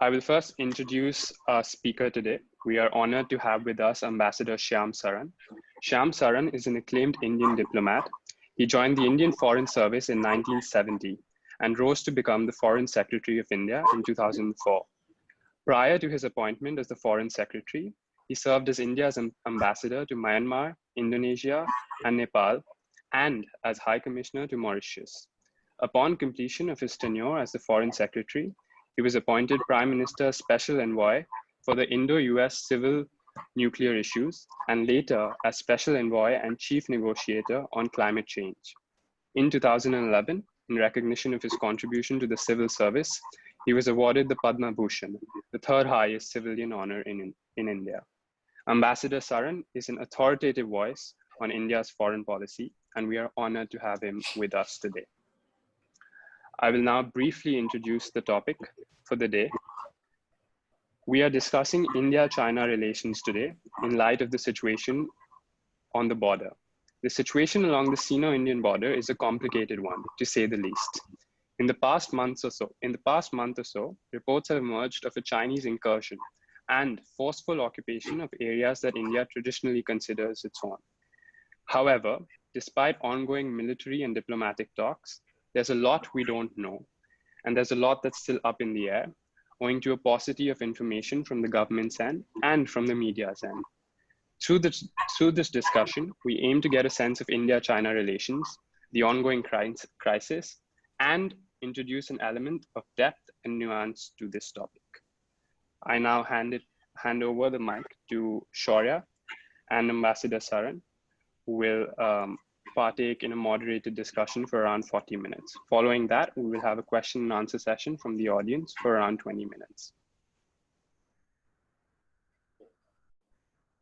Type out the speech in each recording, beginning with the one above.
I will first introduce our speaker today. We are honored to have with us Ambassador Shyam Saran. Shyam Saran is an acclaimed Indian diplomat. He joined the Indian Foreign Service in 1970 and rose to become the Foreign Secretary of India in 2004. Prior to his appointment as the Foreign Secretary, he served as India's ambassador to Myanmar, Indonesia, and Nepal, and as High Commissioner to Mauritius. Upon completion of his tenure as the Foreign Secretary, he was appointed Prime Minister's Special Envoy for the Indo-US civil nuclear issues, and later as Special Envoy and Chief Negotiator on climate change. In 2011, in recognition of his contribution to the civil service, he was awarded the Padma Bhushan, the third highest civilian honor in India. Ambassador Saran is an authoritative voice on India's foreign policy, and we are honored to have him with us today. I will now briefly introduce the topic for the day. We are discussing India-China relations today in light of the situation on the border. The situation along the Sino-Indian border is a complicated one, to say the least. In the past month or so, reports have emerged of a Chinese incursion and forceful occupation of areas that India traditionally considers its own. However, despite ongoing military and diplomatic talks, there's a lot we don't know, and there's a lot that's still up in the air, owing to a paucity of information from the government's end and from the media's end. Through this discussion, we aim to get a sense of India-China relations, the ongoing crisis, and introduce an element of depth and nuance to this topic. I now hand over the mic to Shaurya and Ambassador Saran, who will partake in a moderated discussion for around 40 minutes. Following that, we will have a question and answer session from the audience for around 20 minutes.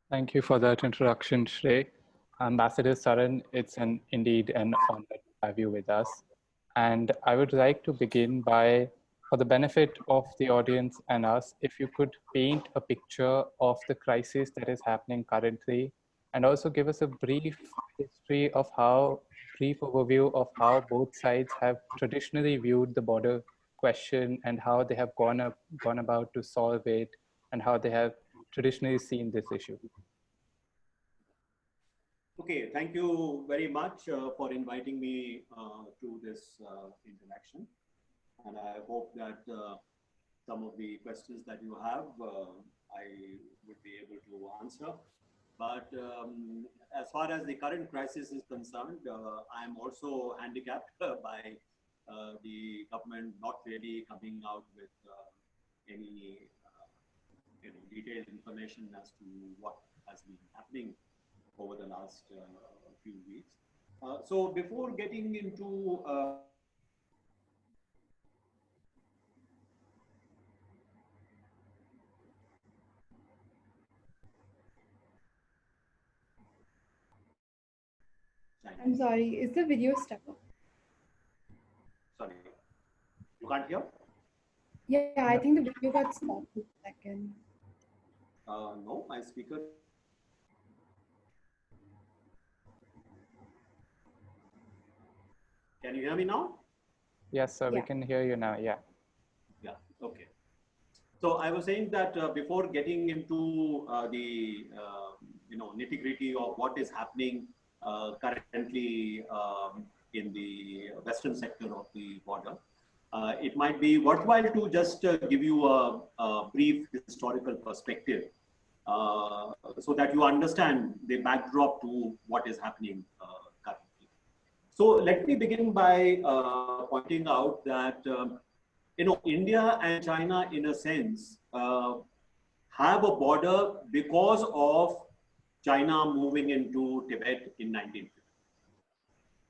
Thank you for that introduction, Shrey. Ambassador Saran, it's indeed an honor to have you with us. And I would like to begin by, for the benefit of the audience and us, if you could paint a picture of the crisis that is happening currently, and also give us a brief history of brief overview of how both sides have traditionally viewed the border question and how they have gone about to solve it and how they have traditionally seen this issue. Okay, thank you very much for inviting me to this interaction. And I hope that some of the questions that you have, I would be able to answer. But as far as the current crisis is concerned, I'm also handicapped by the government not really coming out with any detailed information as to what has been happening over the last few weeks. So before getting into I'm sorry, is the video stuck? Sorry, you can't hear? Yeah, I think the video got stuck for a second. No, my speaker. Can you hear me now? Yes, sir, Yeah. we can hear you now, yeah. Yeah, okay. So I was saying that before getting into the nitty-gritty of what is happening currently in the western sector of the border, it might be worthwhile to just give you a brief historical perspective so that you understand the backdrop to what is happening currently. So let me begin by pointing out that India and China, in a sense, have a border because of China moving into Tibet in 1950.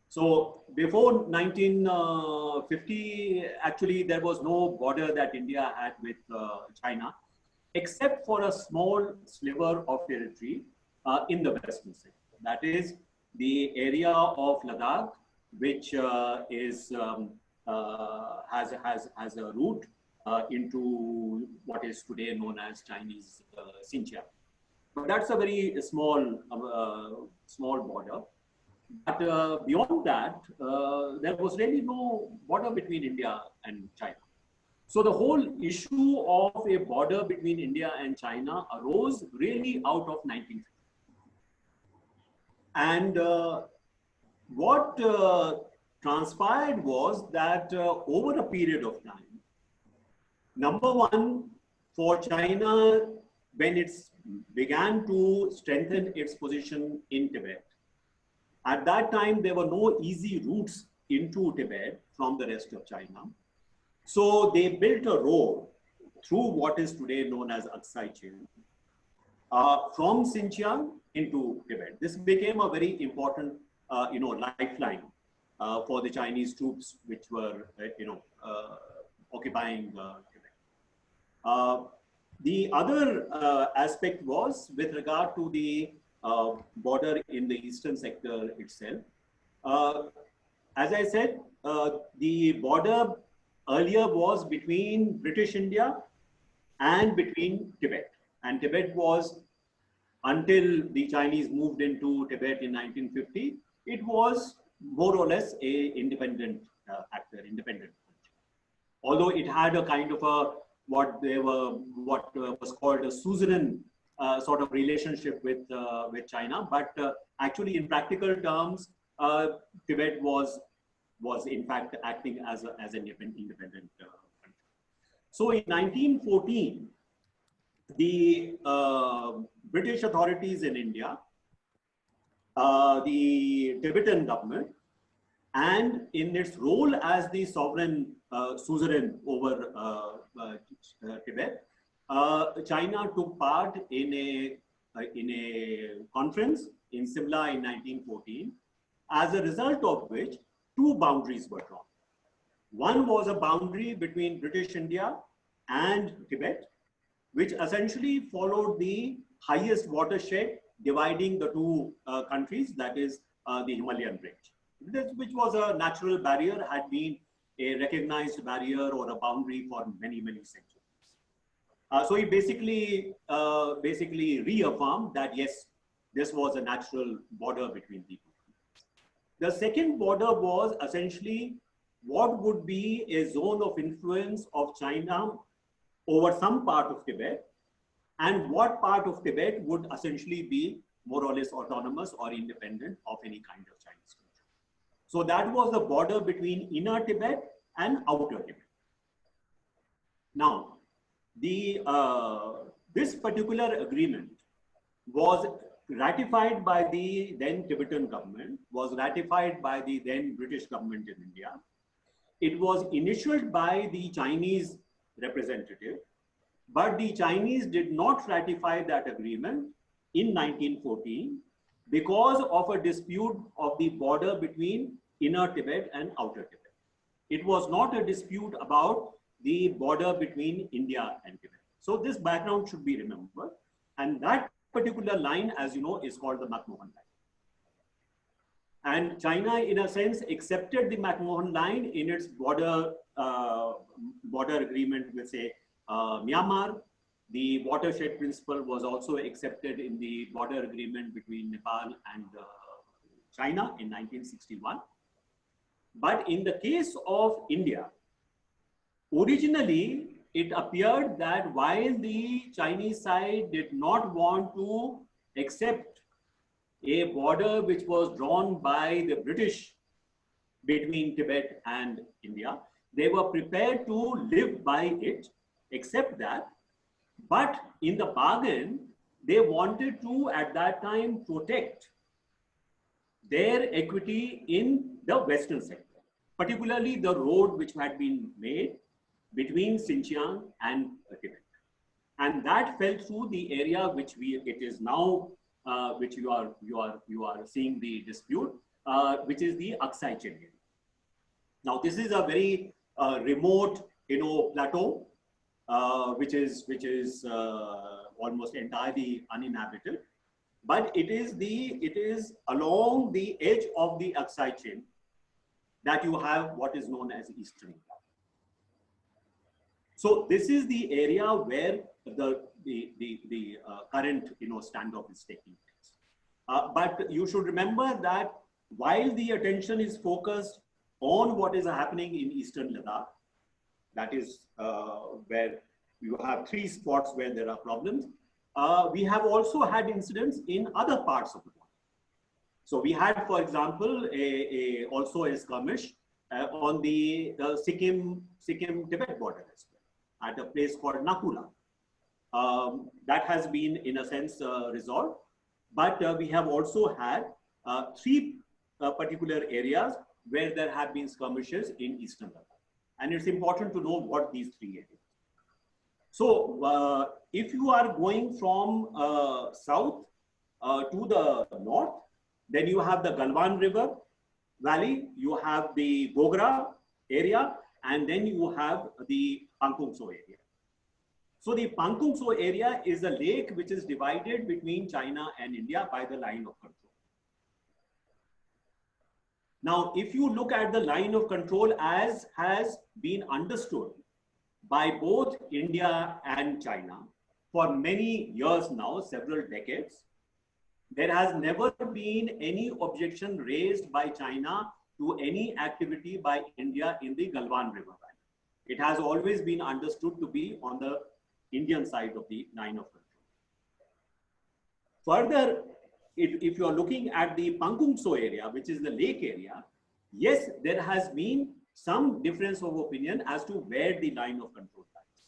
So before 1950, actually, there was no border that India had with China, except for a small sliver of territory in the western sector. That is the area of Ladakh, which has a route into what is today known as Chinese Xinjiang. But that's a very small border. But beyond that, there was really no border between India and China. So the whole issue of a border between India and China arose really out of 1950. And what transpired was that over a period of time, number one, for China, when it began to strengthen its position in Tibet, at that time, there were no easy routes into Tibet from the rest of China. So they built a road through what is today known as Aksai Chin from Xinjiang into Tibet. This became a very important, lifeline for the Chinese troops which were, occupying Tibet. The other aspect was with regard to the border in the eastern sector itself. As I said, the border earlier was between British India and between Tibet. And Tibet was, until the Chinese moved into Tibet in 1950, it was more or less a independent actor, independent country. Although it had a kind of a what was called a suzerain sort of relationship with China, but actually in practical terms, Tibet was in fact acting as an independent country. So in 1914, the British authorities in India, the Tibetan government, and in its role as the sovereign suzerain over Tibet, China took part in a conference in Simla in 1914, as a result of which two boundaries were drawn. One was a boundary between British India and Tibet, which essentially followed the highest watershed dividing the two countries, that is the Himalayan range. This, which was a natural barrier, had been a recognized barrier or a boundary for many, many centuries. So he basically reaffirmed that yes, this was a natural border between the two. The second border was essentially what would be a zone of influence of China over some part of Tibet, and what part of Tibet would essentially be more or less autonomous or independent of any kind of Chinese control. So that was the border between inner Tibet and outer Tibet. Now, this particular agreement was ratified by the then Tibetan government, was ratified by the then British government in India. It was initialed by the Chinese representative, but the Chinese did not ratify that agreement in 1914 because of a dispute of the border between inner Tibet and outer Tibet. It was not a dispute about the border between India and Tibet. So this background should be remembered. And that particular line, as you know, is called the McMahon line. And China, in a sense, accepted the McMahon line in its border agreement with, say, Myanmar. The watershed principle was also accepted in the border agreement between Nepal and China in 1961. But in the case of India, originally, it appeared that while the Chinese side did not want to accept a border which was drawn by the British between Tibet and India, they were prepared to live by it, accept that. But in the bargain, they wanted to, at that time, protect their equity in the Western sector, particularly the road which had been made between Xinjiang and Tibet. And that fell through the area which it is now, which you are seeing the dispute, which is the Aksai Chin area. Now, this is a very remote, plateau, which is almost entirely uninhabited, but it is along the edge of the Aksai Chin that you have what is known as Eastern India. So this is the area where the current standoff is taking place. But you should remember that while the attention is focused on what is happening in Eastern Ladakh, That is where you have 3 spots where there are problems. We have also had incidents in other parts of the world. So we had, for example, also a skirmish on the Sikkim-Tibet border as well, at a place called Nakula. That has been, in a sense, resolved. But we have also had 3 particular areas where there have been skirmishes in Eastern Ladakh. And it's important to know what these 3 areas. So if you are going from south to the north, then you have the Galwan River Valley, you have the Gogra area, and then you have the Pangkong Tso area. So the Pangkong Tso area is a lake which is divided between China and India by the line of control. Now, if you look at the line of control as has been understood by both India and China for many years now, several decades, there has never been any objection raised by China to any activity by India in the Galwan River Valley. It has always been understood to be on the Indian side of the line of control. Further, if you are looking at the Pangkong Tso area, which is the lake area, yes, there has been some difference of opinion as to where the line of control lies.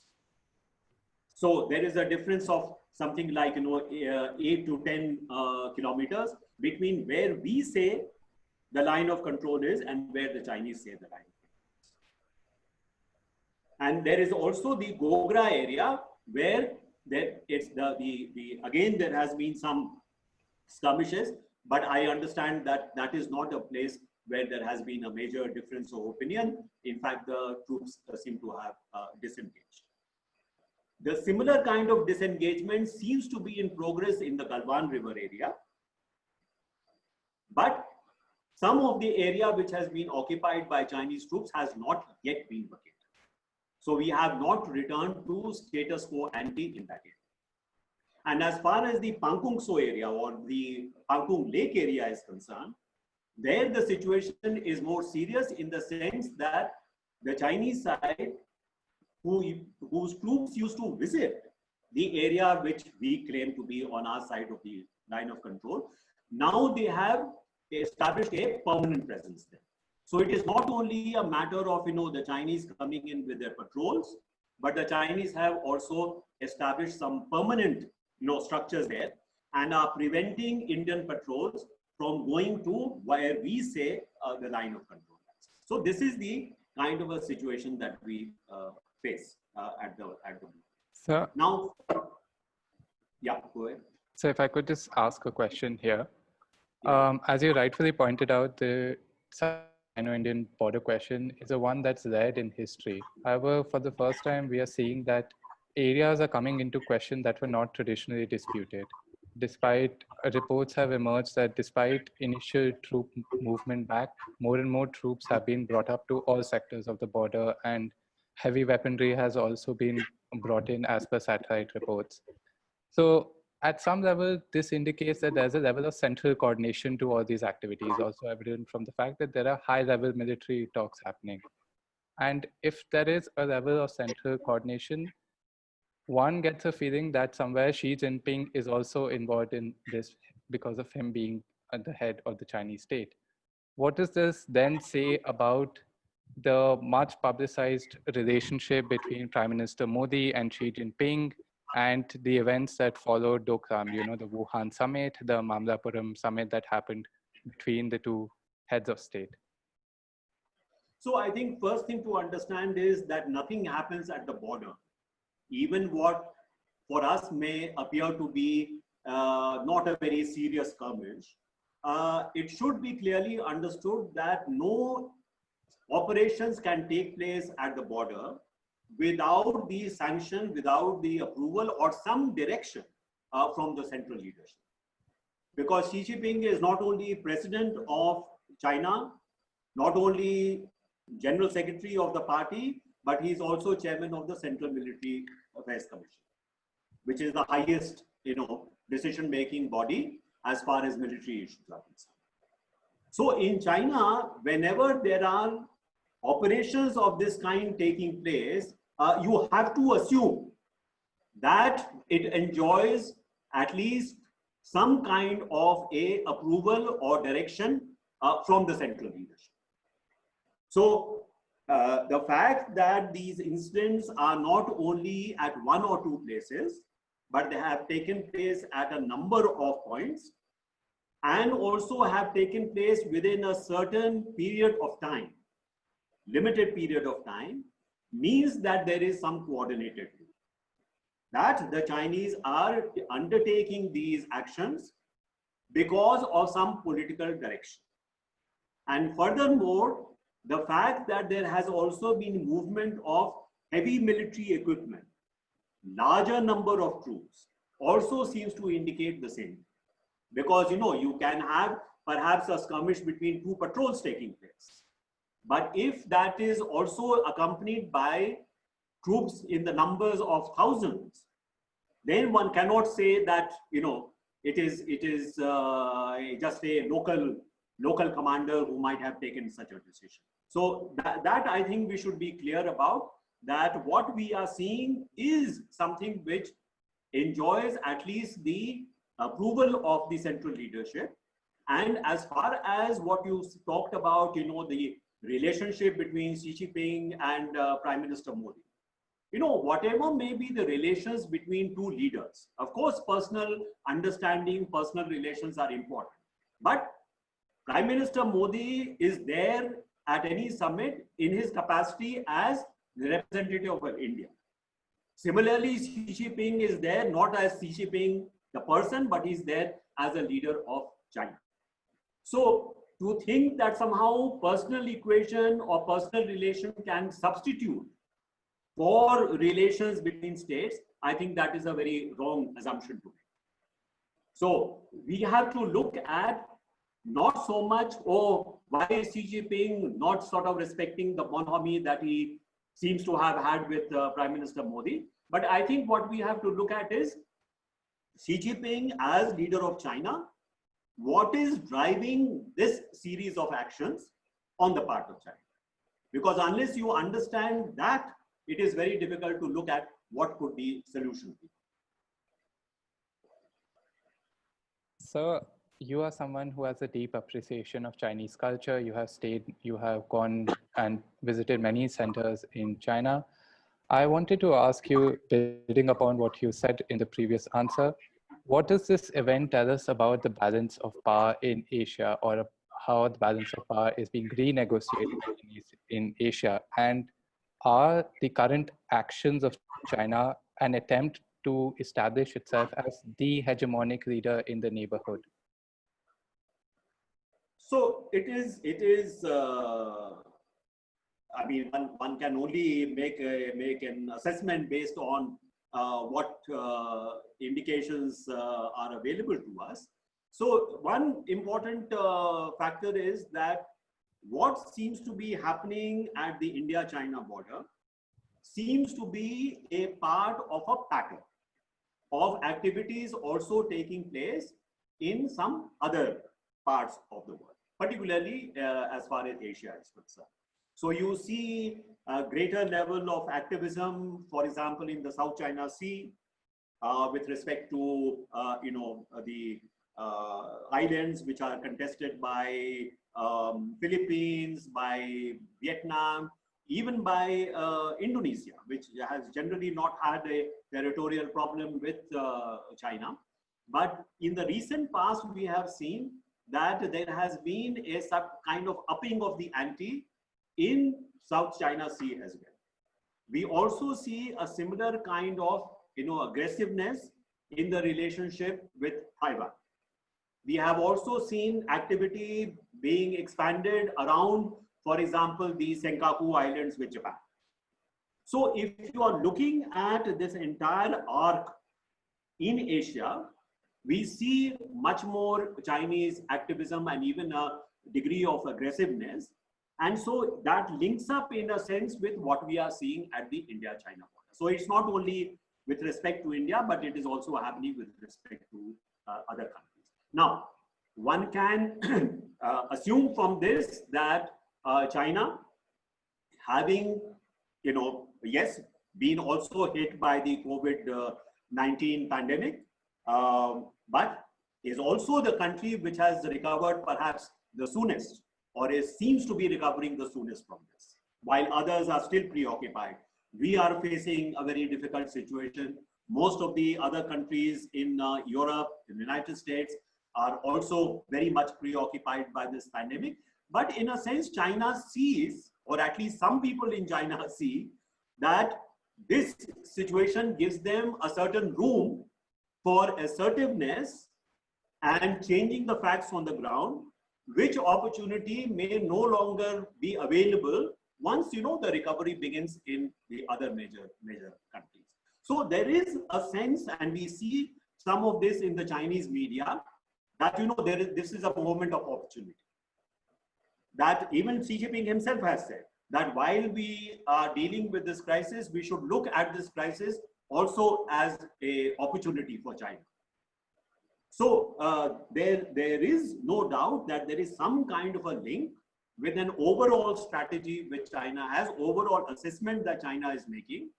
So there is a difference of something like 8 to 10 kilometers between where we say the line of control is and where the Chinese say the line of control is. And there is also the Gogra area where again there has been some skirmishes, but I understand that that is not a place where there has been a major difference of opinion. In fact, the troops seem to have disengaged. The similar kind of disengagement seems to be in progress in the Galwan River area. But some of the area which has been occupied by Chinese troops has not yet been vacated. So we have not returned to status quo ante in that area. And as far as the Pangkong Tso area or the Pangkong Lake area is concerned, there the situation is more serious in the sense that the Chinese side, whose troops used to visit the area which we claim to be on our side of the line of control, now they have established a permanent presence there. So it is not only a matter of the Chinese coming in with their patrols, but the Chinese have also established some permanent structures there and are preventing Indian patrols from going to where we say the line of control. So this is the kind of a situation that we face at the moment. So now, yeah, go ahead. So if I could just ask a question here. As you rightfully pointed out, the Sino-Indian border question is a one that's read in history. However, for the first time, we are seeing that areas are coming into question that were not traditionally disputed. Despite reports have emerged that despite initial troop movement back, more and more troops have been brought up to all sectors of the border, and heavy weaponry has also been brought in as per satellite reports. So at some level, this indicates that there's a level of central coordination to all these activities, also evident from the fact that there are high-level military talks happening. And if there is a level of central coordination, one gets a feeling that somewhere Xi Jinping is also involved in this because of him being at the head of the Chinese state. What does this then say about the much publicized relationship between Prime Minister Modi and Xi Jinping and the events that followed Dokram, the Wuhan summit, the Mamlapuram summit that happened between the two heads of state? So I think first thing to understand is that nothing happens at the border. Even what for us may appear to be not a very serious skirmish, it should be clearly understood that no operations can take place at the border without the sanction, without the approval or some direction from the central leadership. Because Xi Jinping is not only president of China, not only general secretary of the party, but he is also chairman of the Central Military Affairs Commission, which is the highest, decision-making body as far as military issues are concerned. So in China, whenever there are operations of this kind taking place, you have to assume that it enjoys at least some kind of a approval or direction from the central leadership. So the fact that these incidents are not only at one or two places, but they have taken place at a number of points and also have taken place within a certain period of time, limited period of time, means that there is some coordinated view, that the Chinese are undertaking these actions because of some political direction. And furthermore, the fact that there has also been movement of heavy military equipment, larger number of troops, also seems to indicate the same. Because, you know, you can have perhaps a skirmish between two patrols taking place. But if that is also accompanied by troops in the numbers of thousands, then one cannot say that, you know, it is just a local commander who might have taken such a decision. So that I think we should be clear about, that what we are seeing is something which enjoys at least the approval of the central leadership. And as far as what you talked about, you know, the relationship between Xi Jinping and Prime Minister Modi, you know, whatever may be the relations between two leaders, of course, personal understanding, personal relations are important. But Prime Minister Modi is there at any summit in his capacity as the representative of India. Similarly, Xi Jinping is there not as Xi Jinping the person, but he's there as a leader of China. So to think that somehow personal equation or personal relation can substitute for relations between states, I think that is a very wrong assumption to make. So we have to look at not so much, oh, why is Xi Jinping not sort of respecting the bonhomie that he seems to have had with Prime Minister Modi. But I think what we have to look at is Xi Jinping as leader of China, what is driving this series of actions on the part of China? Because unless you understand that, it is very difficult to look at what could be solution. So you are someone who has a deep appreciation of Chinese culture. You have gone and visited many centers in China. I wanted to ask you, building upon what you said in the previous answer, what does this event tell us about the balance of power in Asia, or how the balance of power is being renegotiated in Asia? And are the current actions of China an attempt to establish itself as the hegemonic leader in the neighborhood? So it is. I mean, one can only make an assessment based on what indications are available to us. So one important factor is that what seems to be happening at the India-China border seems to be a part of a pattern of activities also taking place in some other parts of the world, particularly as far as Asia is concerned. So you see a greater level of activism, for example, in the South China Sea, with respect to the islands which are contested by Philippines, by Vietnam, even by Indonesia, which has generally not had a territorial problem with China. But in the recent past, we have seen that there has been a kind of upping of the ante in South China Sea as well. We also see a similar kind of aggressiveness in the relationship with Taiwan. We have also seen activity being expanded around, for example, the Senkaku Islands with Japan. So if you are looking at this entire arc in Asia, we see much more Chinese activism and even a degree of aggressiveness. And so that links up in a sense with what we are seeing at the India-China border. So it's not only with respect to India, but it is also happening with respect to other countries. Now, one can assume from this that China having, yes, been also hit by the COVID-19 pandemic, but is also the country which has recovered perhaps the soonest, or seems to be recovering the soonest from this, while others are still preoccupied. We are facing a very difficult situation. Most of the other countries in Europe, in the United States, are also very much preoccupied by this pandemic. But in a sense, China sees, or at least some people in China see, that this situation gives them a certain room for assertiveness and changing the facts on the ground, which opportunity may no longer be available once the recovery begins in the other major countries. So there is a sense, and we see some of this in the Chinese media, that this is a moment of opportunity. That even Xi Jinping himself has said that while we are dealing with this crisis, we should look at this crisis also as an opportunity for China. So there is no doubt that there is some kind of a link with an overall strategy which China has, overall assessment that China is making,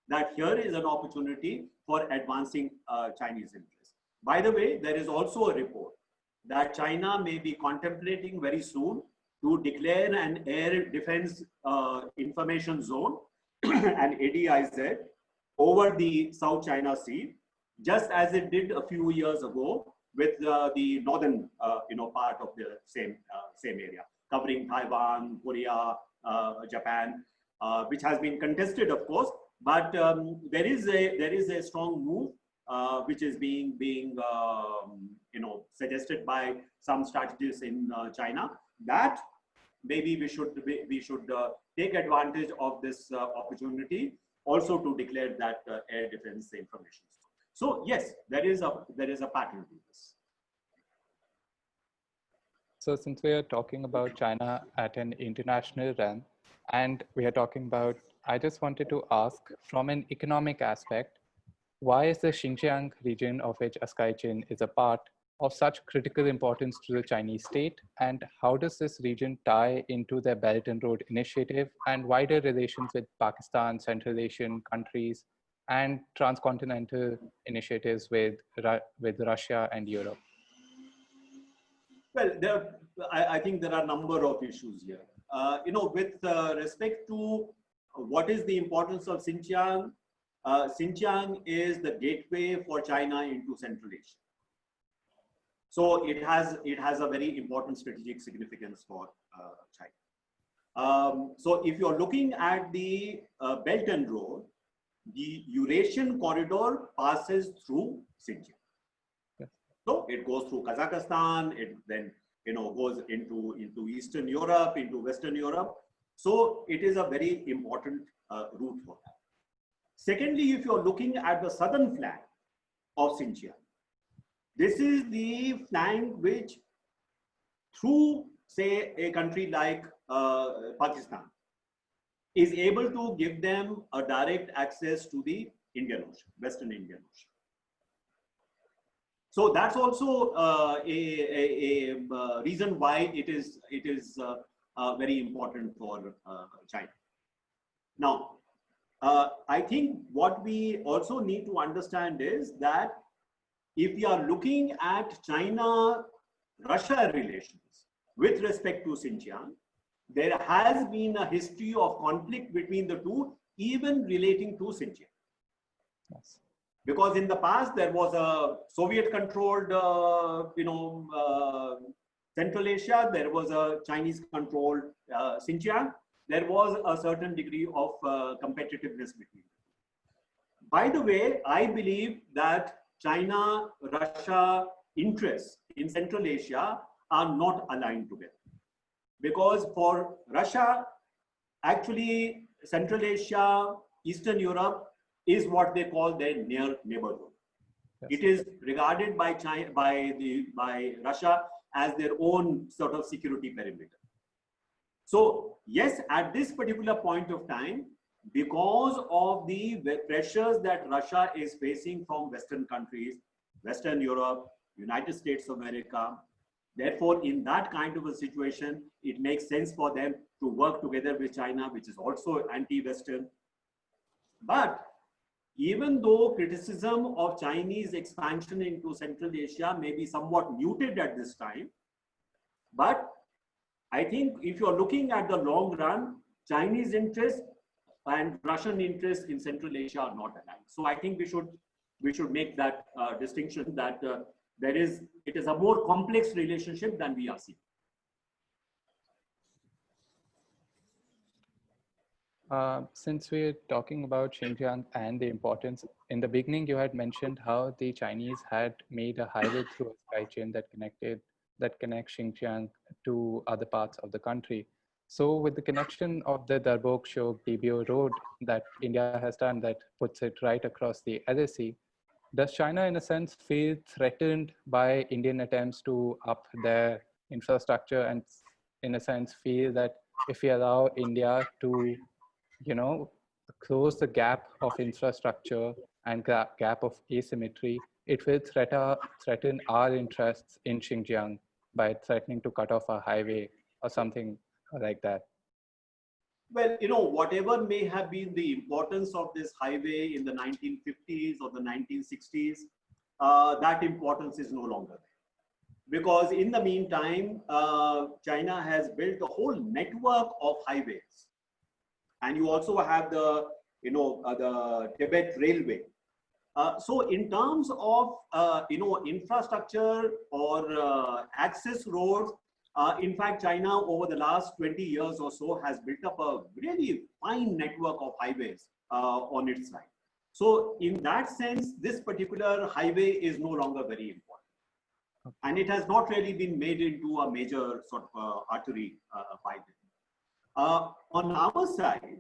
that here is an opportunity for advancing Chinese interests. By the way, there is also a report that China may be contemplating very soon to declare an air defense information zone, an ADIZ, over the South China Sea, just as it did a few years ago with the northern part of the same area, covering Taiwan, Korea, Japan, which has been contested, of course. But there is a strong move which is being suggested by some strategists in China, that maybe we should take advantage of this opportunity also to declare that air defense information. So yes, there is a pattern to this. So since we are talking about China at an international realm, and we are talking about, I just wanted to ask, from an economic aspect, why is the Xinjiang region, of which Askaichen is a part, of such critical importance to the Chinese state? And how does this region tie into their Belt and Road Initiative and wider relations with Pakistan, Central Asian countries, and transcontinental initiatives with Russia and Europe? Well, I think there are a number of issues here. With respect to what is the importance of Xinjiang, Xinjiang is the gateway for China into Central Asia. So it has a very important strategic significance for China. So if you're looking at the Belt and Road, the Eurasian corridor passes through Xinjiang. Yes. So it goes through Kazakhstan, it then goes into Eastern Europe, into Western Europe. So it is a very important route for that. Secondly, if you're looking at the southern flank of Xinjiang, this is the flank which, through, say, a country like Pakistan, is able to give them a direct access to the Indian Ocean, Western Indian Ocean. So that's also a reason why it is very important for China. Now, I think what we also need to understand is that if we are looking at China-Russia relations with respect to Xinjiang, there has been a history of conflict between the two, even relating to Xinjiang. Yes. Because in the past, there was a Soviet-controlled, Central Asia. There was a Chinese-controlled Xinjiang. There was a certain degree of competitiveness between them. By the way, I believe that China-Russia interests in Central Asia are not aligned together. Because for Russia, actually, Central Asia, Eastern Europe is what they call their near neighborhood. Yes. It is regarded by Russia as their own sort of security perimeter. So yes, at this particular point of time, because of the pressures that Russia is facing from Western countries, Western Europe, United States of America, therefore, in that kind of a situation, it makes sense for them to work together with China, which is also anti-Western. But even though criticism of Chinese expansion into Central Asia may be somewhat muted at this time, but I think if you're looking at the long run, Chinese interest and Russian interest in Central Asia are not aligned. So I think we should make that distinction that it is a more complex relationship than we are seeing. Since we're talking about Xinjiang and the importance, in the beginning you had mentioned how the Chinese had made a highway through a sky chain that connects Xinjiang to other parts of the country. So with the connection of the Darbok-Shok-DBO road that India has done that puts it right across the LAC, does China in a sense feel threatened by Indian attempts to up their infrastructure and in a sense feel that if we allow India to close the gap of infrastructure and gap of asymmetry, it will threaten our interests in Xinjiang by threatening to cut off a highway or something like that? Well, whatever may have been the importance of this highway in the 1950s or the 1960s, that importance is no longer there. Because in the meantime, China has built a whole network of highways. And you also have the Tibet Railway. So in terms of, infrastructure or access roads, in fact, China over the last 20 years or so has built up a really fine network of highways on its side. So in that sense, this particular highway is no longer very important. And it has not really been made into a major sort of artery by them. On our side,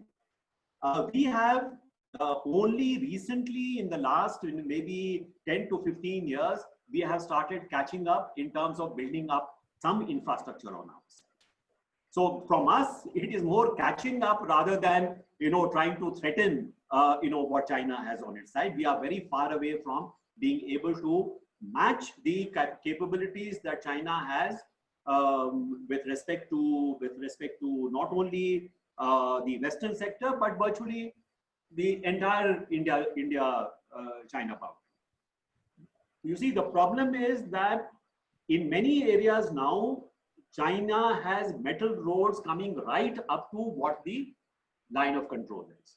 we have only recently in the last maybe 10 to 15 years, we have started catching up in terms of building up some infrastructure on our side. So from us, it is more catching up rather than, trying to threaten, what China has on its side. We are very far away from being able to match the capabilities that China has with respect to not only the Western sector, but virtually the entire China boundary. You see, the problem is that in many areas now, China has metal roads coming right up to what the line of control is.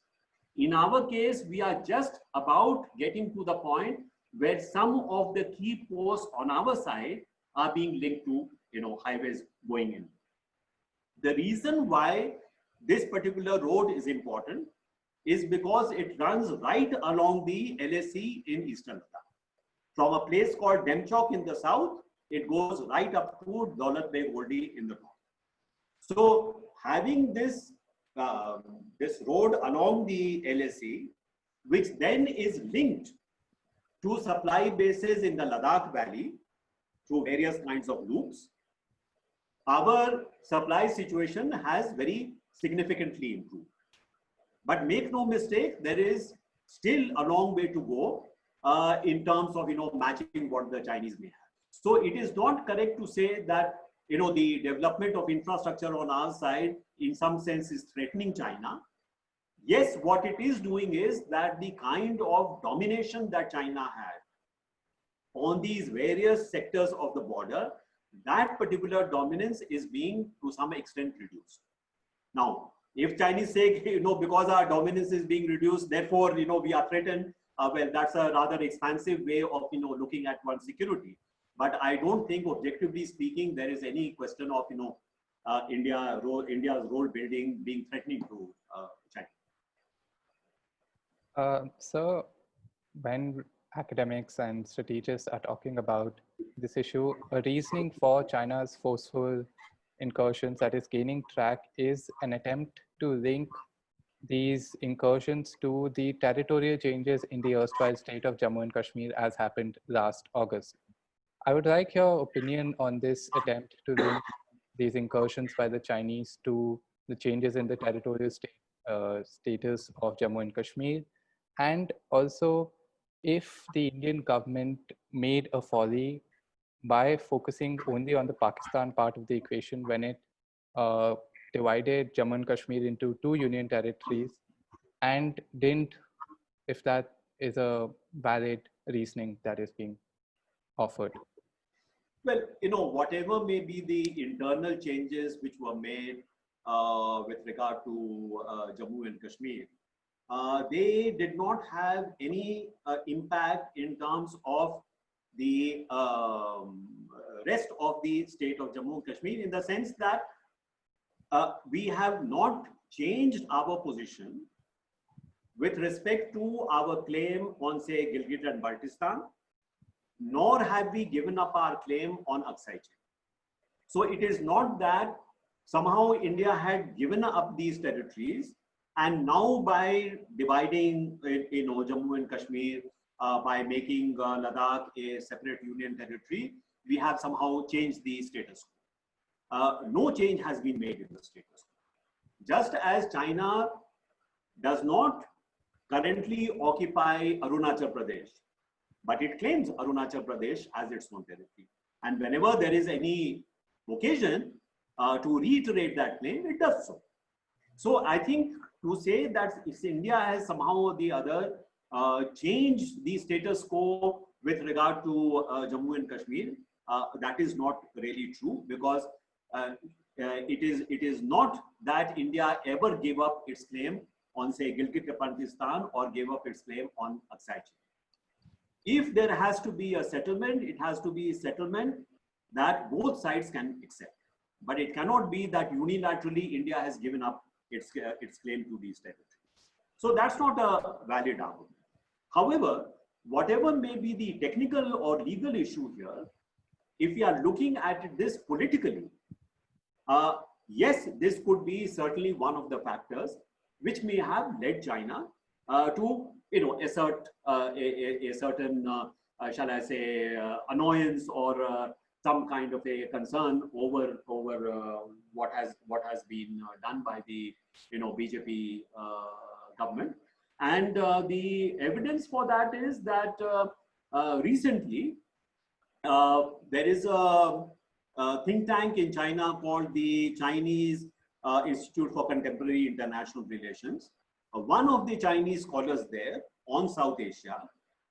In our case, we are just about getting to the point where some of the key posts on our side are being linked to highways going in. The reason why this particular road is important is because it runs right along the LAC in Eastern Ladakh. From a place called Demchok in the south, it goes right up to Daulat Beg Oldi in the north. So having this road along the LAC, which then is linked to supply bases in the Ladakh Valley through various kinds of loops, our supply situation has very significantly improved. But make no mistake, there is still a long way to go in terms of matching what the Chinese may have. So it is not correct to say that the development of infrastructure on our side in some sense is threatening China. Yes, what it is doing is that the kind of domination that China had on these various sectors of the border, that particular dominance is being to some extent reduced. Now, if Chinese say, because our dominance is being reduced, therefore, we are threatened, well, that's a rather expansive way of, looking at one's security. But I don't think, objectively speaking, there is any question of, India's role building being threatening to China. So when academics and strategists are talking about this issue, a reasoning for China's forceful incursions that is gaining track is an attempt to link these incursions to the territorial changes in the erstwhile state of Jammu and Kashmir as happened last August. I would like your opinion on this attempt to link these incursions by the Chinese to the changes in the territorial status of Jammu and Kashmir, and also if the Indian government made a folly by focusing only on the Pakistan part of the equation when it divided Jammu and Kashmir into two union territories and didn't, if that is a valid reasoning that is being offered. Well, whatever may be the internal changes which were made with regard to Jammu and Kashmir, they did not have any impact in terms of the rest of the state of Jammu and Kashmir, in the sense that we have not changed our position with respect to our claim on, say, Gilgit and Baltistan, nor have we given up our claim on Aksai Chin. So it is not that somehow India had given up these territories, and now by dividing, Jammu and Kashmir, by making Ladakh a separate union territory, we have somehow changed the status quo. No change has been made in the status quo. Just as China does not currently occupy Arunachal Pradesh, but it claims Arunachal Pradesh as its own territory. And whenever there is any occasion to reiterate that claim, it does so. So I think to say that if India has somehow or the other changed the status quo with regard to Jammu and Kashmir, that is not really true, because it is not that India ever gave up its claim on, say, Gilgit-Baltistan or gave up its claim on Aksai Chin. If there has to be a settlement, it has to be a settlement that both sides can accept. But it cannot be that unilaterally India has given up its claim to these territories. So that's not a valid argument. However, whatever may be the technical or legal issue here, if we are looking at this politically, yes, this could be certainly one of the factors which may have led China to assert a certain, shall I say, annoyance or some kind of a concern over what has been done by the BJP government. And the evidence for that is that recently there is a think tank in China called the Chinese Institute for Contemporary International Relations. One of the Chinese scholars there on South Asia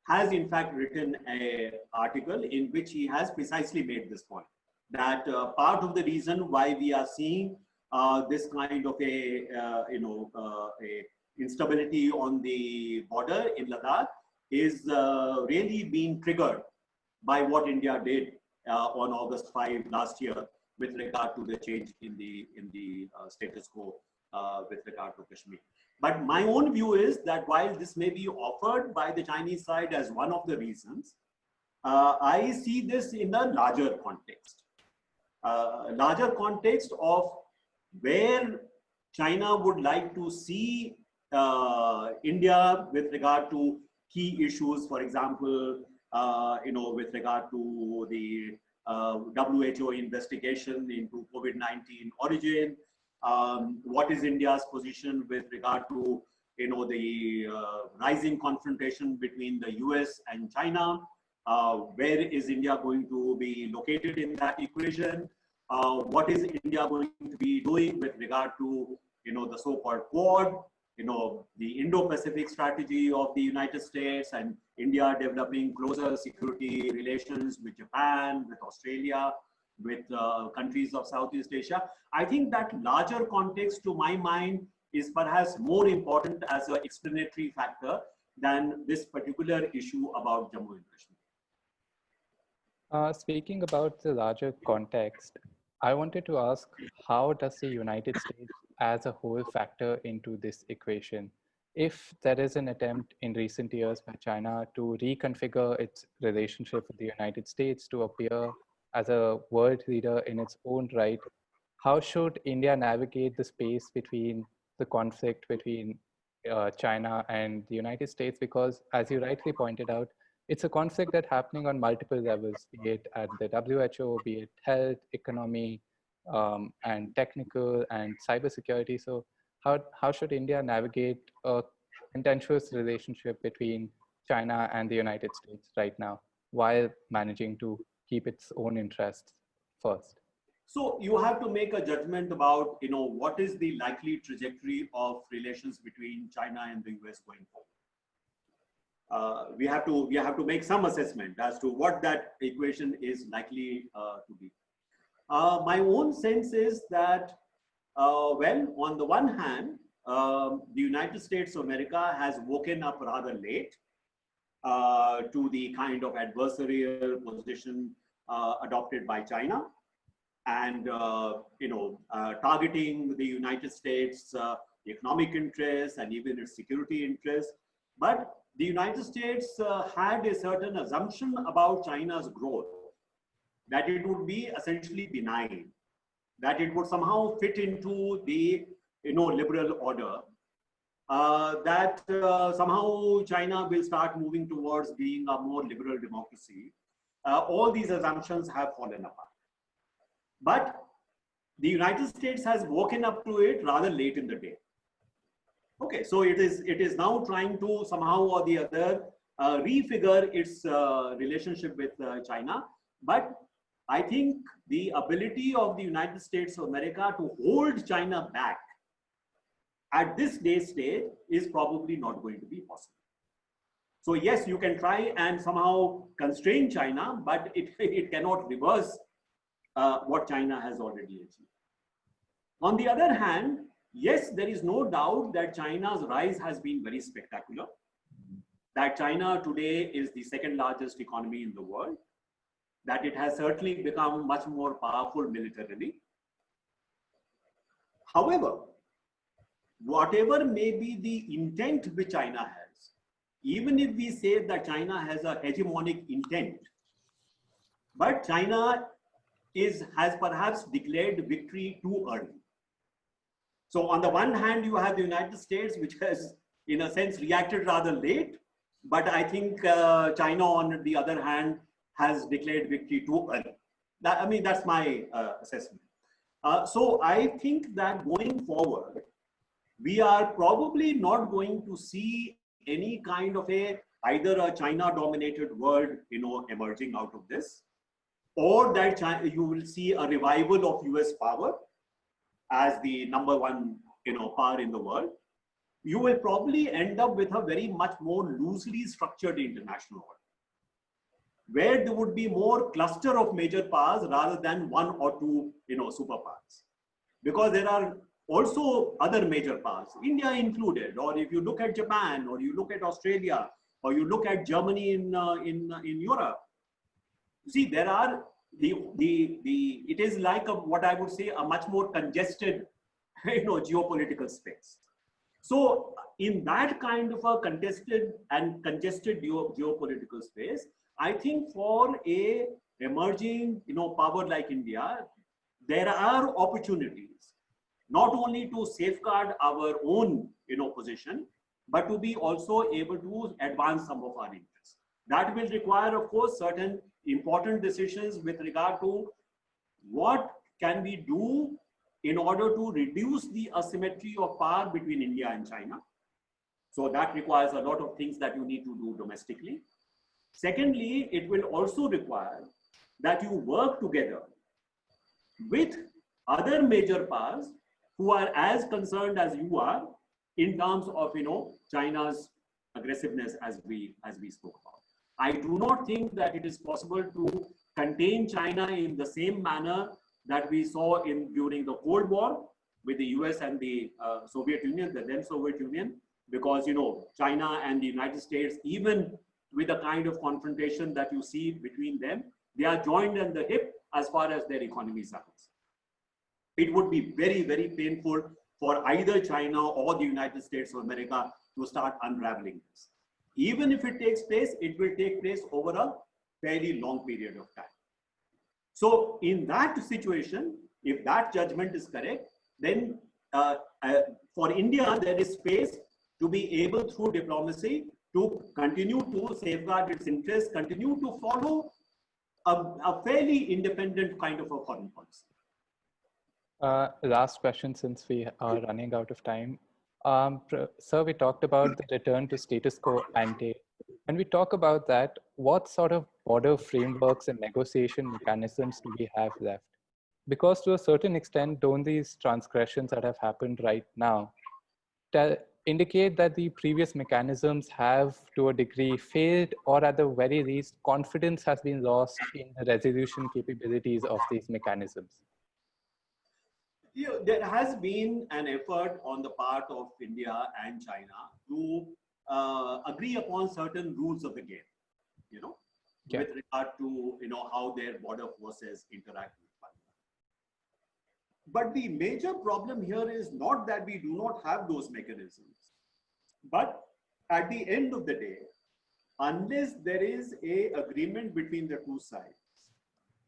has in fact written an article in which he has precisely made this point, that part of the reason why we are seeing this kind of a instability on the border in Ladakh is really being triggered by what India did on August 5 last year with regard to the change in the status quo with regard to Kashmir. But my own view is that while this may be offered by the Chinese side as one of the reasons, I see this in a larger context. Larger context of where China would like to see India with regard to key issues, for example, with regard to the WHO investigation into COVID-19 origin. What is India's position with regard to the rising confrontation between the US and China? Where is India going to be located in that equation? What is India going to be doing with regard to the so-called Quad? The Indo-Pacific strategy of the United States and India developing closer security relations with Japan, with Australia, with countries of Southeast Asia. I think that larger context, to my mind, is perhaps more important as an explanatory factor than this particular issue about Jammu and Kashmir. Speaking about the larger context, I wanted to ask, how does the United States as a whole factor into this equation? If there is an attempt in recent years by China to reconfigure its relationship with the United States to appear as a world leader in its own right, how should India navigate the space between the conflict between China and the United States? Because as you rightly pointed out, it's a conflict that's happening on multiple levels, be it at the WHO, be it health, economy, and technical and cybersecurity. So how should India navigate a contentious relationship between China and the United States right now, while managing to keep its own interests first? So you have to make a judgment about, what is the likely trajectory of relations between China and the US going forward. We have to make some assessment as to what that equation is likely to be. My own sense is that, well, on the one hand, the United States of America has woken up rather late to the kind of adversarial position adopted by China, and targeting the United States economic interests and even its security interests. But the United States had a certain assumption about China's growth, that it would be essentially benign, that it would somehow fit into the liberal order, that somehow China will start moving towards being a more liberal democracy. All these assumptions have fallen apart. But the United States has woken up to it rather late in the day. Okay, so it is now trying to somehow or the other refigure its relationship with China. But I think the ability of the United States of America to hold China back at this stage is probably not going to be possible. So yes, you can try and somehow constrain China, but it cannot reverse what China has already achieved. On the other hand, yes, there is no doubt that China's rise has been very spectacular, that China today is the second largest economy in the world, that it has certainly become much more powerful militarily. However, whatever may be the intent which China has, even if we say that China has a hegemonic intent, but China has perhaps declared victory too early. So on the one hand, you have the United States, which has, in a sense, reacted rather late. But I think China, on the other hand, has declared victory too early. That's my assessment. So I think that going forward, we are probably not going to see any kind of either a China-dominated world, emerging out of this, or that you will see a revival of US power as the number one, power in the world. You will probably end up with a very much more loosely structured international order, where there would be more cluster of major powers rather than one or two, superpowers. Because there are also other major powers, India included, or if you look at Japan, or you look at Australia, or you look at Germany in Europe, you see, there are it is like what I would say a much more congested, geopolitical space. So in that kind of a contested and congested geopolitical space, I think for a emerging, power like India, there are opportunities not only to safeguard our own, position, but to be also able to advance some of our interests. That will require, of course, certain important decisions with regard to what can we do in order to reduce the asymmetry of power between India and China. So that requires a lot of things that you need to do domestically. Secondly, it will also require that you work together with other major powers who are as concerned as you are in terms of, China's aggressiveness as we spoke about. I do not think that it is possible to contain China in the same manner that we saw during the Cold War with the US and the Soviet Union, the then Soviet Union, because, China and the United States, even with the kind of confrontation that you see between them, they are joined at the hip as far as their economies are concerned. It would be very, very painful for either China or the United States of America to start unraveling this. Even if it takes place, it will take place over a fairly long period of time. So in that situation, if that judgment is correct, then for India, there is space to be able through diplomacy to continue to safeguard its interests, continue to follow a fairly independent kind of a foreign policy. Last question, since we are running out of time. Sir, we talked about the return to status quo ante. When we talk about that, what sort of border frameworks and negotiation mechanisms do we have left? because to a certain extent, don't these transgressions that have happened right now indicate that the previous mechanisms have, to a degree, failed, or at the very least, confidence has been lost in the resolution capabilities of these mechanisms? There has been an effort on the part of India and China to agree upon certain rules of the game, with regard to, how their border forces interact with one another. But the major problem here is not that we do not have those mechanisms, but at the end of the day, unless there is a agreement between the two sides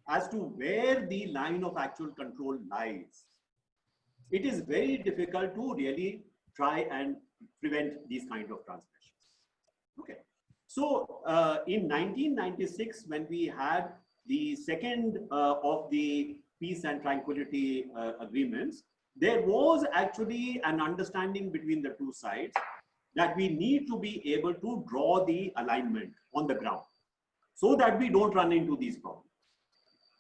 as to where the line of actual control lies, it is very difficult to really try and prevent these kind of transgressions. Okay. So in 1996, when we had the second of the peace and tranquility agreements, there was actually an understanding between the two sides that we need to be able to draw the alignment on the ground so that we don't run into these problems.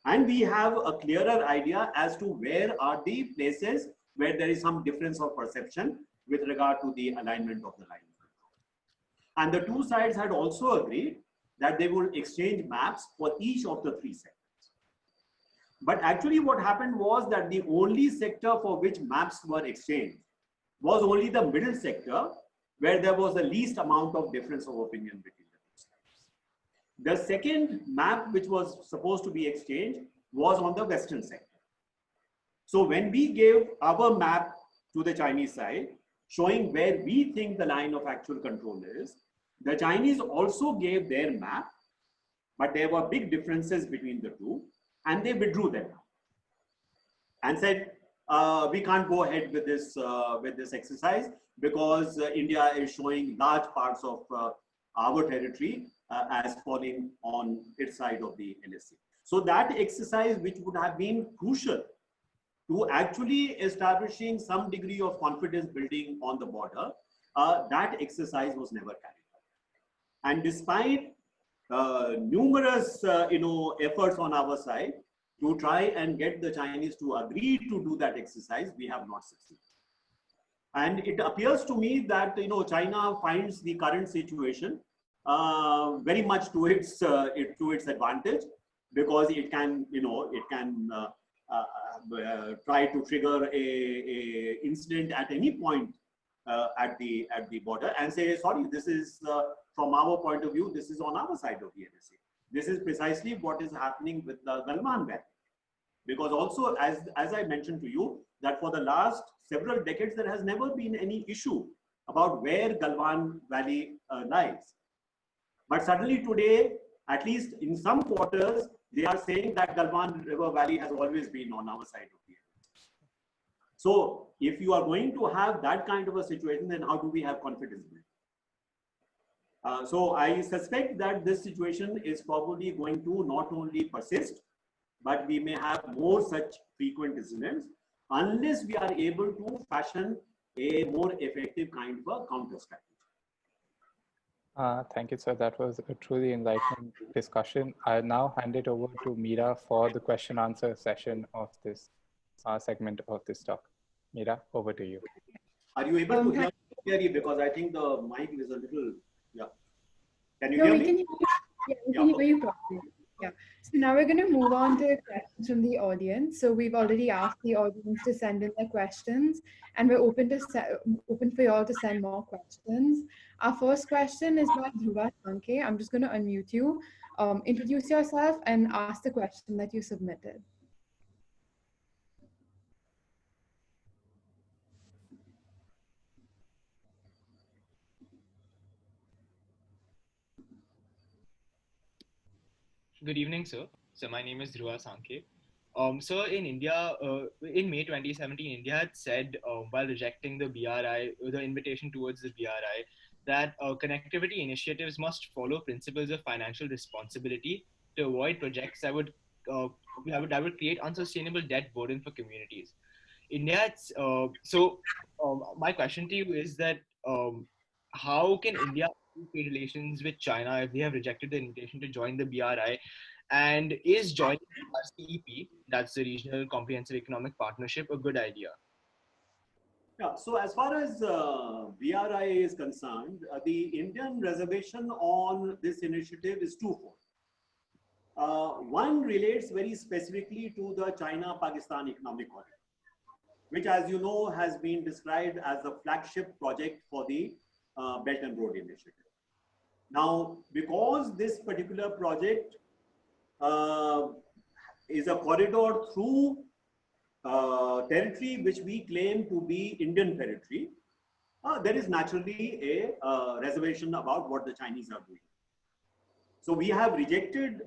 And we have a clearer idea as to where are the places where there is some difference of perception with regard to the alignment of the line of control. And the two sides had also agreed that they will exchange maps for each of the three sectors. But actually what happened was that the only sector for which maps were exchanged was only the middle sector, where there was the least amount of difference of opinion between the two sides. The second map which was supposed to be exchanged was on the western sector. So when we gave our map to the Chinese side, showing where we think the line of actual control is, the Chinese also gave their map, but there were big differences between the two, and they withdrew them and said, we can't go ahead with this exercise because India is showing large parts of our territory as falling on its side of the LSC. So that exercise, which would have been crucial to actually establishing some degree of confidence building on the border, that exercise was never carried out. And despite numerous efforts on our side to try and get the Chinese to agree to do that exercise, we have not succeeded. And it appears to me that China finds the current situation very much to its advantage, because it can try to trigger a incident at any point at the border and say, sorry, this is from our point of view, this is on our side of the LSA. This is precisely what is happening with the Galwan Valley. Because also, as I mentioned to you, that for the last several decades, there has never been any issue about where Galwan Valley lies. But suddenly today, at least in some quarters, they are saying that Galwan River Valley has always been on our side of the LSA. So if you are going to have that kind of a situation, then how do we have confidence building? So I suspect that this situation is probably going to not only persist, but we may have more such frequent incidents unless we are able to fashion a more effective kind of a counter strategy. Thank you, sir. That was a truly enlightening discussion. I'll now hand it over to Meera for the question answer session of this segment of this talk. Meera, over to you. Are you able to hear me clearly? Because I think the mic is a little, yeah. Can you No, hear we me? can hear you. Yeah, we can hear you properly. Yeah. So now we're going to move on to questions from the audience. So we've already asked the audience to send in their questions, and we're open for you all to send more questions. Our first question is by Dhruva Sankhe. I'm just going to unmute you. Introduce yourself and ask the question that you submitted. Good evening, sir. So my name is Dhruva Sankhe. So in India, in May 2017, India had said, while rejecting the BRI, the invitation towards the BRI, that connectivity initiatives must follow principles of financial responsibility to avoid projects that would create unsustainable debt burden for communities. India, my question to you is that how can India trade relations with China if they have rejected the invitation to join the BRI? And is joining RCEP, that's the Regional Comprehensive Economic Partnership, a good idea? Yeah, so as far as BRI is concerned, the Indian reservation on this initiative is twofold. One relates very specifically to the China-Pakistan Economic Corridor, which, as you know, has been described as the flagship project for the Belt and Road Initiative. Now, because this particular project is a corridor through territory which we claim to be Indian territory, there is naturally a reservation about what the Chinese are doing. So we have rejected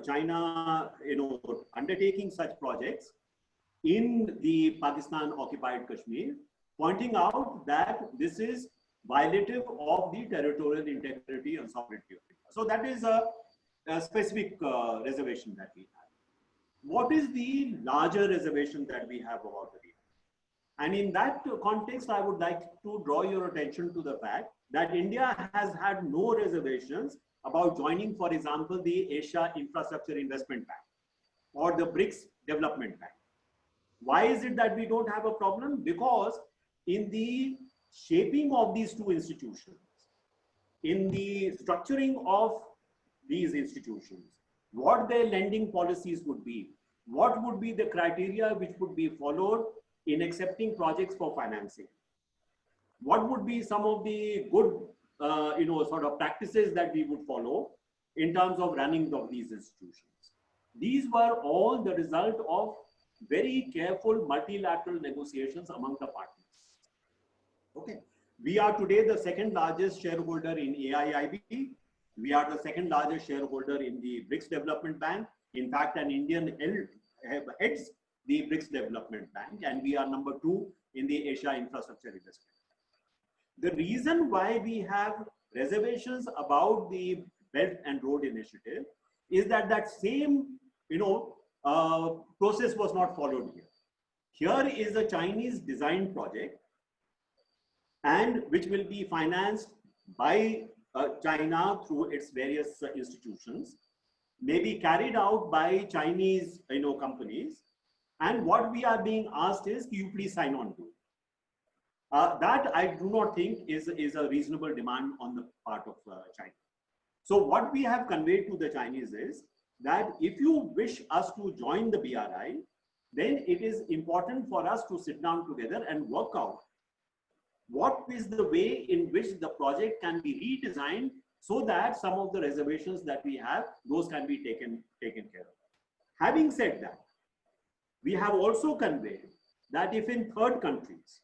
China, undertaking such projects in the Pakistan-occupied Kashmir, pointing out that this is violative of the territorial integrity and sovereignty of India. So that is a specific reservation that we have. What is the larger reservation that we have about the region? And in that context, I would like to draw your attention to the fact that India has had no reservations about joining, for example, the Asia Infrastructure Investment Bank or the BRICS Development Bank. Why is it that we don't have a problem? Because in the shaping of these two institutions, in the structuring of these institutions, what their lending policies would be, what would be the criteria which would be followed in accepting projects for financing, what would be some of the good sort of practices that we would follow in terms of running of these institutions. These were all the result of very careful multilateral negotiations among the partners. Okay, we are today the second largest shareholder in AIIB. We are the second largest shareholder in the BRICS Development Bank. In fact, an Indian heads the BRICS Development Bank, and we are number 2 in the Asia Infrastructure Investment. The reason why we have reservations about the Belt and Road Initiative is that that same, process was not followed here. Here is a Chinese design project, and which will be financed by China through its various institutions, may be carried out by Chinese companies, and what we are being asked is, can you please sign on to it? That I do not think is a reasonable demand on the part of China. So what we have conveyed to the Chinese is that if you wish us to join the BRI, then it is important for us to sit down together and work out what is the way in which the project can be redesigned so that some of the reservations that we have, those can be taken care of. Having said that, we have also conveyed that if in third countries,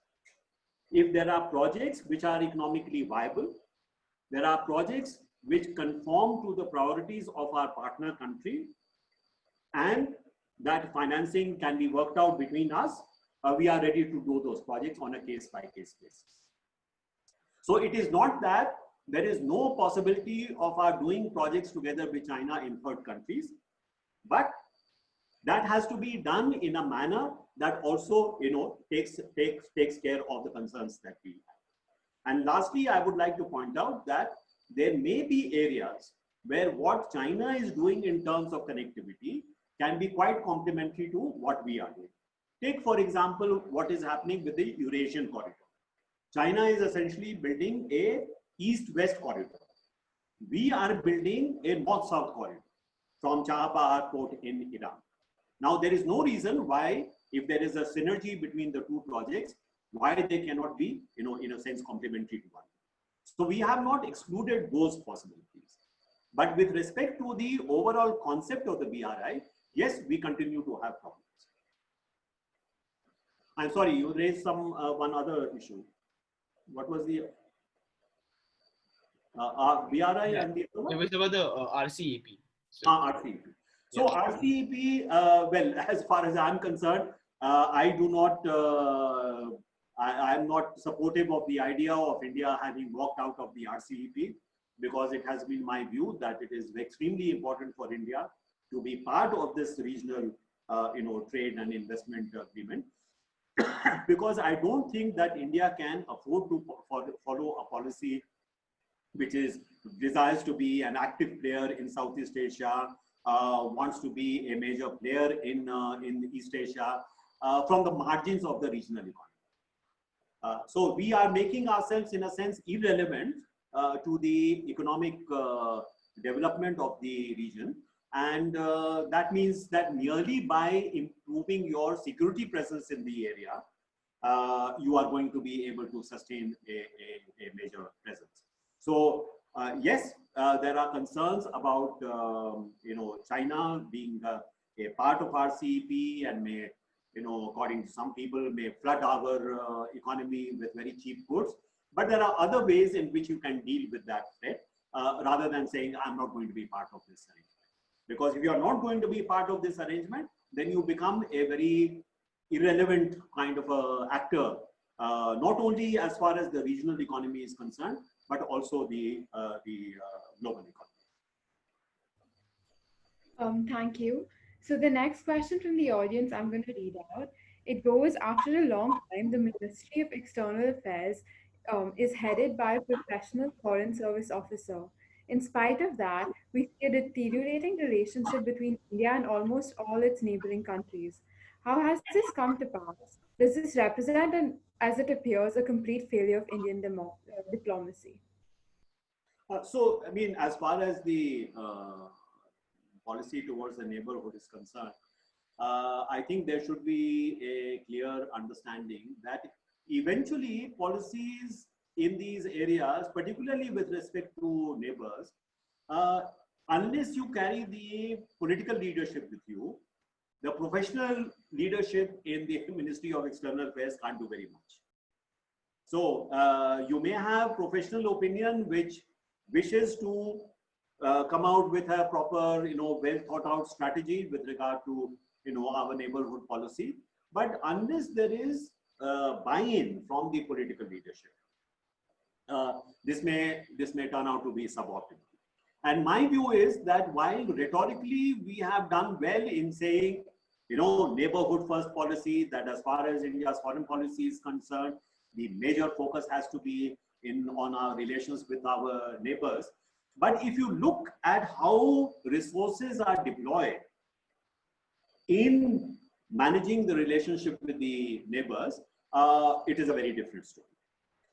if there are projects which are economically viable, there are projects which conform to the priorities of our partner country, and that financing can be worked out between us, we are ready to do those projects on a case-by-case basis. So it is not that there is no possibility of our doing projects together with China in third countries, but that has to be done in a manner that also, takes care of the concerns that we have. And lastly, I would like to point out that there may be areas where what China is doing in terms of connectivity can be quite complementary to what we are doing. Take, for example, what is happening with the Eurasian corridor. China is essentially building a east-west corridor. We are building a north-south corridor from Chabahar port in Iran. Now, there is no reason why, if there is a synergy between the two projects, why they cannot be, in a sense, complementary to one. So we have not excluded those possibilities. But with respect to the overall concept of the BRI, yes, we continue to have problems. I'm sorry, you raised one other issue. What was the BRI and the other one? It was about the RCEP. RCEP. So RCEP, well, as far as I'm concerned, I do not, I am not supportive of the idea of India having walked out of the RCEP, because it has been my view that it is extremely important for India to be part of this regional, trade and investment agreement. Because I don't think that India can afford to follow a policy which desires to be an active player in Southeast Asia, wants to be a major player in East Asia from the margins of the regional economy. So we are making ourselves, in a sense, irrelevant to the economic development of the region. And that means that merely by improving your security presence in the area, you are going to be able to sustain a major presence. So yes, there are concerns about China being a part of our CEP and may, according to some people, may flood our economy with very cheap goods. But there are other ways in which you can deal with that threat rather than saying, I'm not going to be part of this arrangement. Because if you are not going to be part of this arrangement, then you become a very irrelevant kind of a actor, not only as far as the regional economy is concerned, but also the global economy. Thank you. So the next question from the audience, I'm going to read out. It goes, after a long time, the Ministry of External Affairs is headed by a professional foreign service officer. In spite of that, we see a deteriorating relationship between India and almost all its neighboring countries. How has this come to pass? Does this represent, as it appears, a complete failure of Indian diplomacy? So, I mean, as far as the policy towards the neighborhood is concerned, I think there should be a clear understanding that eventually policies in these areas, particularly with respect to neighbors, unless you carry the political leadership with you, the professional leadership in the Ministry of External Affairs can't do very much. So you may have professional opinion which wishes to come out with a proper, well thought out strategy with regard to, our neighborhood policy. But unless there is buy-in from the political leadership, this may turn out to be suboptimal. And my view is that while rhetorically we have done well in saying, neighborhood first policy, that as far as India's foreign policy is concerned, the major focus has to be on our relations with our neighbors. But if you look at how resources are deployed in managing the relationship with the neighbors, it is a very different story.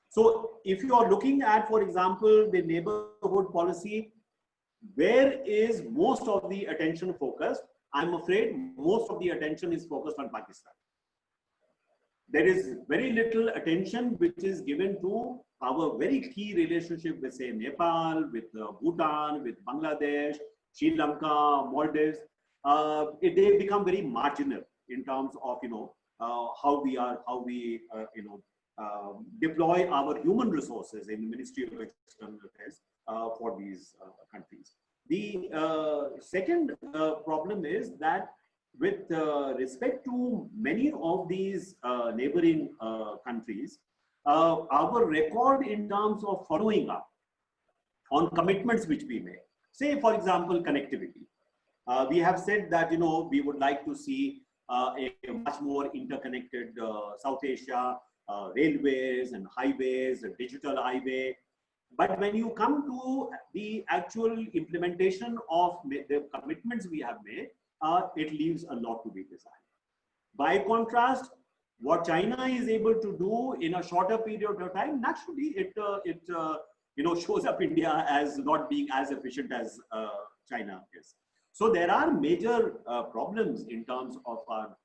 So if you are looking at, for example, the neighborhood policy, where is most of the attention focused? I'm afraid most of the attention is focused on Pakistan. There is very little attention which is given to our very key relationship with, say, Nepal, with Bhutan, with Bangladesh, Sri Lanka, Maldives. They become very marginal in terms of, how we deploy our human resources in the Ministry of External Affairs for these countries. The second problem is that with respect to many of these neighboring countries, our record in terms of following up on commitments which we make, say, for example, connectivity. We have said that, we would like to see a much more interconnected South Asia, railways and highways, a digital highway. But when you come to the actual implementation of the commitments we have made, it leaves a lot to be desired. By contrast, what China is able to do in a shorter period of time, naturally, it shows up India as not being as efficient as China is. So there are major problems in terms of our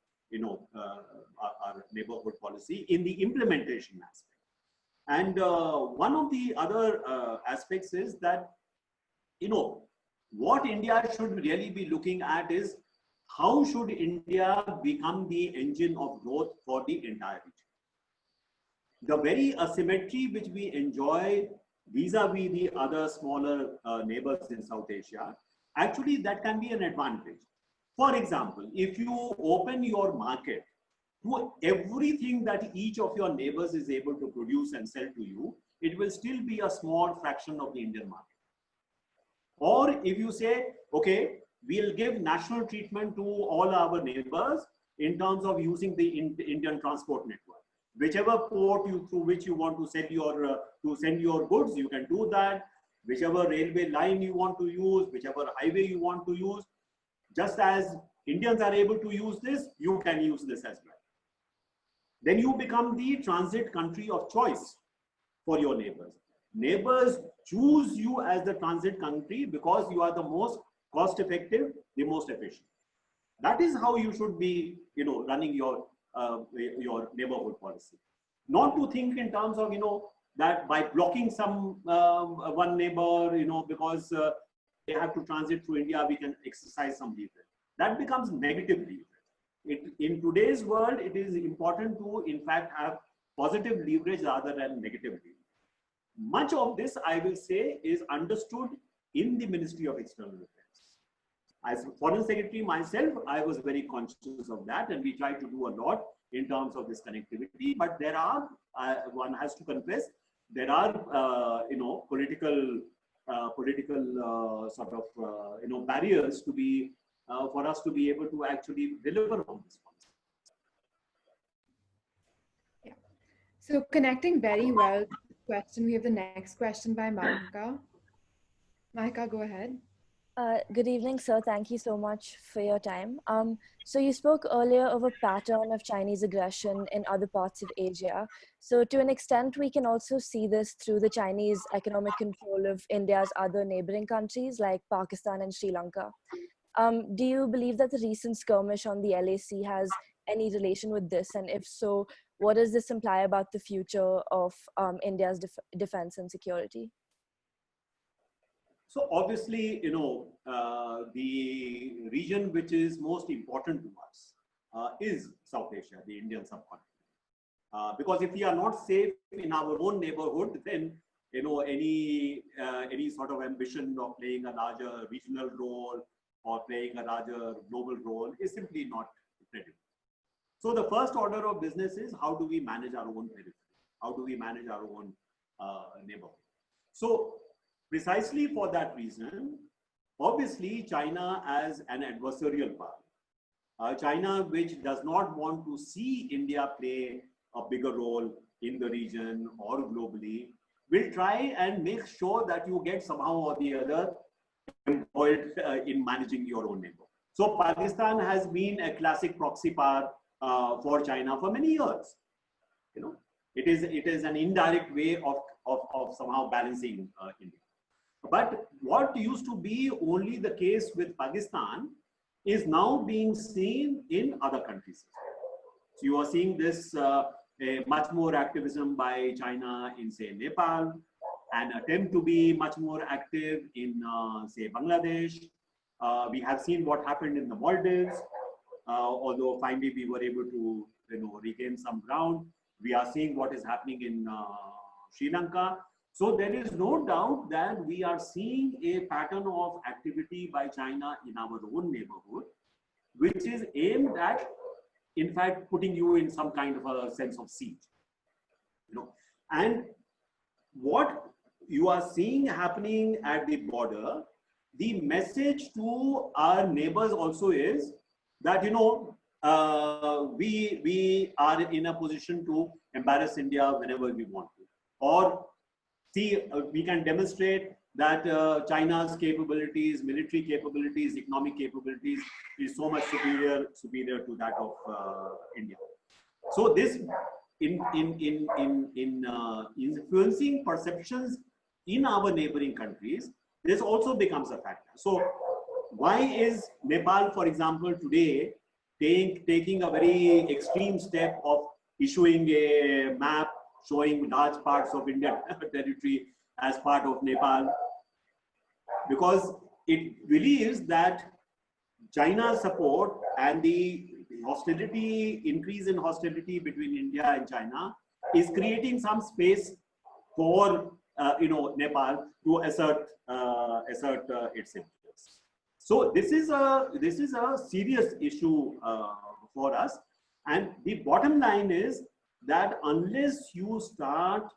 neighborhood policy in the implementation aspect. And one of the other aspects is that, what India should really be looking at is how should India become the engine of growth for the entire region. The very asymmetry which we enjoy vis-a-vis the other smaller neighbors in South Asia, actually that can be an advantage. For example, if you open your market to everything that each of your neighbors is able to produce and sell to you, it will still be a small fraction of the Indian market. Or if you say, okay, we'll give national treatment to all our neighbors in terms of using the Indian transport network. Whichever port through which you want to send your goods, you can do that. Whichever railway line you want to use, whichever highway you want to use, just as Indians are able to use this, you can use this as well. Then you become the transit country of choice for your neighbors. Neighbors choose you as the transit country because you are the most cost effective, the most efficient. That is how you should be, running your neighborhood policy. Not to think in terms of, that by blocking some one neighbor, because they have to transit through India, we can exercise some leverage. That becomes negative leverage. In today's world, it is important to, in fact, have positive leverage rather than negative leverage. Much of this, I will say, is understood in the Ministry of External Affairs. As Foreign Secretary myself, I was very conscious of that, and we try to do a lot in terms of this connectivity. But there are, one has to confess, there are, political sort of, barriers to be, for us to be able to actually deliver on this policy. Yeah. So connecting very well to the question, we have the next question by Mahika. Mahika, go ahead. Good evening, sir. Thank you so much for your time. So you spoke earlier of a pattern of Chinese aggression in other parts of Asia. So to an extent, we can also see this through the Chinese economic control of India's other neighboring countries like Pakistan and Sri Lanka. Do you believe that the recent skirmish on the LAC has any relation with this? And if so, what does this imply about the future of India's defense and security? So obviously, the region which is most important to us is South Asia, the Indian subcontinent. Because if we are not safe in our own neighborhood, then any sort of ambition of playing a larger regional role or playing a larger global role is simply not credible. So the first order of business is, how do we manage our own periphery? How do we manage our own neighborhood? So precisely for that reason, obviously China as an adversarial power, China which does not want to see India play a bigger role in the region or globally, will try and make sure that you get somehow or the other embroiled in managing your own neighbor. So Pakistan has been a classic proxy power for China for many years. It is an indirect way of somehow balancing India. But what used to be only the case with Pakistan is now being seen in other countries. So you are seeing this much more activism by China in, say, Nepal, an attempt to be much more active in, say, Bangladesh. We have seen what happened in the Maldives, although finally we were able to regain some ground. We are seeing what is happening in Sri Lanka. So there is no doubt that we are seeing a pattern of activity by China in our own neighborhood, which is aimed at, in fact, putting you in some kind of a sense of siege. And what you are seeing happening at the border, the message to our neighbors also is that, we are in a position to embarrass India whenever we want to. Or see, we can demonstrate that China's capabilities, military capabilities, economic capabilities is so much superior to that of India. So this in influencing perceptions in our neighboring countries, this also becomes a factor. So why is Nepal, for example, today taking a very extreme step of issuing a map showing large parts of Indian territory as part of Nepal? Because it believes that China's support and the increase in hostility between India and China is creating some space for Nepal to assert its interests. So this is a serious issue for us, and the bottom line is that unless you start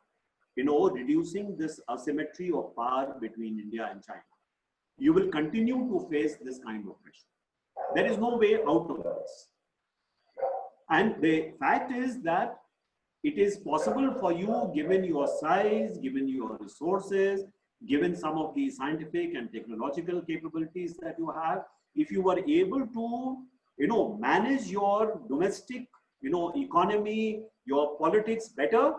reducing this asymmetry of power between India and China, you will continue to face this kind of pressure. There is no way out of this. And the fact is that it is possible for you, given your size, given your resources, given some of the scientific and technological capabilities that you have, if you were able to, manage your domestic, economy, your politics better,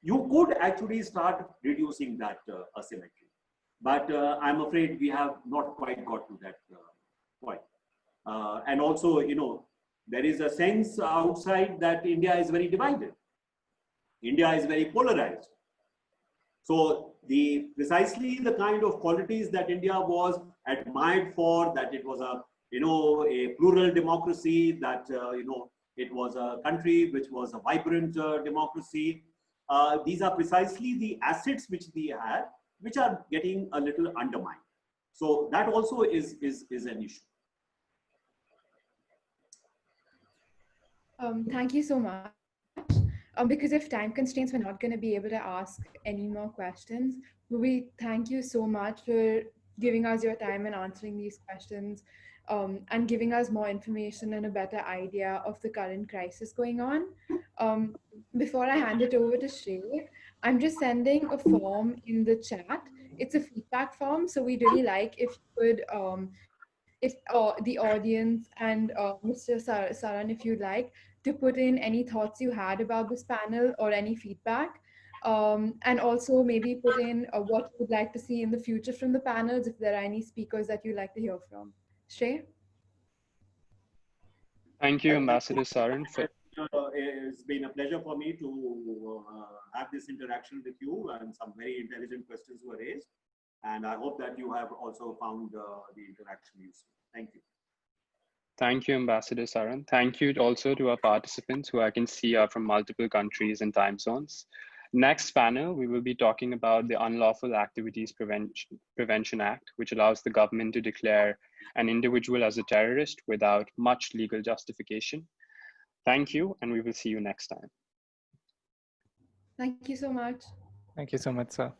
you could actually start reducing that asymmetry. But I'm afraid we have not quite got to that point. And also, there is a sense outside that India is very divided. India is very polarized. So precisely the kind of qualities that India was admired for, that it was a plural democracy, that it was a country which was a vibrant democracy. These are precisely the assets which they had, which are getting a little undermined. So that also is an issue. Thank you so much. Because of time constraints, we're not going to be able to ask any more questions. But we thank you so much for giving us your time and answering these questions, and giving us more information and a better idea of the current crisis going on. Before I hand it over to Shrey, I'm just sending a form in the chat. It's a feedback form, so we'd really like if you could, if the audience and Mr. Saran, if you'd like, to put in any thoughts you had about this panel or any feedback. And also maybe put in what you would like to see in the future from the panels, if there are any speakers that you'd like to hear from. Shrey? Thank you, Ambassador Saran. It's been a pleasure for me to have this interaction with you, and some very intelligent questions were raised. And I hope that you have also found the interaction useful. Thank you. Thank you, Ambassador Saran. Thank you also to our participants, who I can see are from multiple countries and time zones. Next panel, we will be talking about the Unlawful Activities Prevention Act, which allows the government to declare an individual as a terrorist without much legal justification. Thank you, and we will see you next time. Thank you so much. Thank you so much, sir.